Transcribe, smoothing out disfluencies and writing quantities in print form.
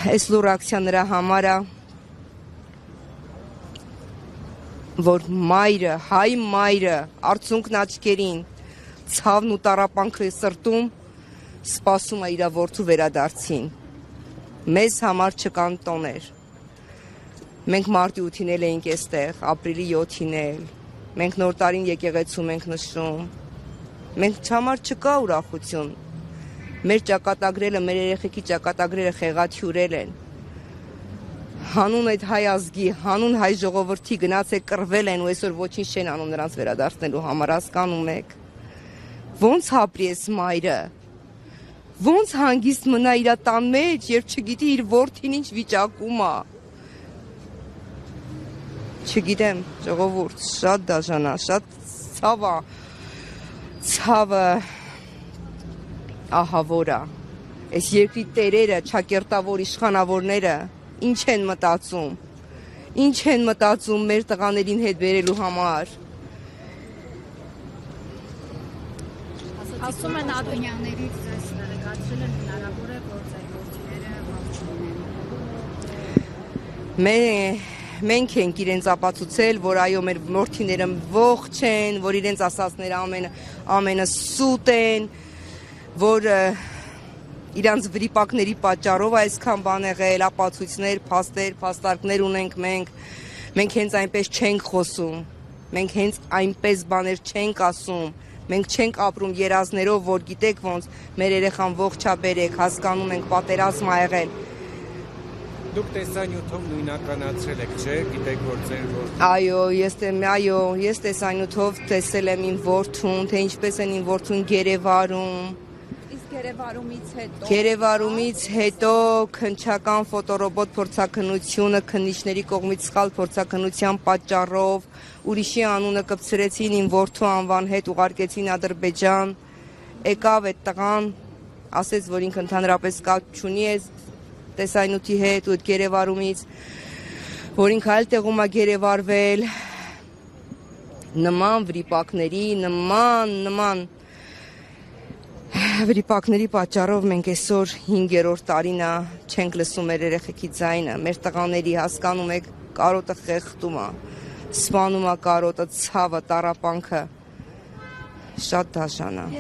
Այս լուր ակցիան նրա համար է, որ մայրը, հայ մայրը, արցունքն աչքերին, ցավն ու տառապանքը սրտում սպասում է իր որդու վերադարձին։ Մեզ համար չկան տոներ։ Մենք մարտի 8-ին էլ էինք այստեղ, ապրիլի 7-ին էլ։ Մենք նոր տարին եկեղեցում ենք նշում։ Մենք համար չկա ուրախություն։ Մեր ճակատագրերը, մեր երեխեքի ճակատագրերը խեղաթյուրել են։ Հանուն այդ հայ ազգի, հանուն հայ ժողովրդի գնացել կռվել են ու այսօր ոչինչ չեն անում նրանց վերադարձնելու համար, հասկանում եք։ Ոնց ապրի այս մայրը։ Ոնց հանգիստ մնա իր տան մեջ, երբ չգիտի իր որդին ինչ վիճակում է։ Չգիտեմ, ժողովուրդ, շատ դաժան է, շատ ցավ է։ Ցավը ահավոր է։ Այս երկրի տերերը, ճակերտավոր իշխանավորները ինչ են մտածում։ Ինչ են մտածում մեր տղաներին հետ բերելու համար։ Ասում են Ադոնյաններից ձեզ տեղեկացրել են հնարավոր է, որ ձեր որդիները ողջ չունեն։ Մենք ենք իրենց ապացուցել, որ այո մեր որդիները ողջ են, որ իրենց ասածները ամենը սուտ են, որ իրանց վրիպակների պատճառով այսքան բան եղել, ապացույցներ, փաստեր, փաստարկներ ունենք մենք հենց այնպես չենք խոսում, մենք հենց այնպես բաներ չենք ասում, մենք չենք ապրում երազներով, որ գիտեք ոնց մեր երեխան ողջա բերեք, հասկանում ենք պատերազմ ա եղել։ Դուք տեսանյութով նույնականացրել եք, չէ՞, գիտեք որ ձեր որդին։ Այո, ես տեսանյութով տեսել եմ իմ որդուն, թե ինչպես են իմ որդուն գերեվարում։ Իսկ Գերեվարումից հետո քննչական ֆոտորոբոտ փորձաքննությունը քննիչների կողմից սխալ փորձաքննության պատճառով ուրիշի անունը կպցրեցին իմ որդու անվան հետ ուղարկեցին Ադրբեջան։ Եկավ այդ տղան, ասեց, որ ինքը ընդհանրապես կապ չունի այս տեսանյութի հետ ու այդ գերեվարումից, որ ինքը այլ տեղում է գերեվարվել, նման վրիպակների, նման վրիպակների պատճառով մենք այսօր 5-րդ տարին է չենք լսում մեր երեխեքի ձայնը, մեր տղաների, հասկանում եք, կարոտը խեղդում է, սպանում է կարոտը, ցավը, տառապանքը, շատ դաժան է։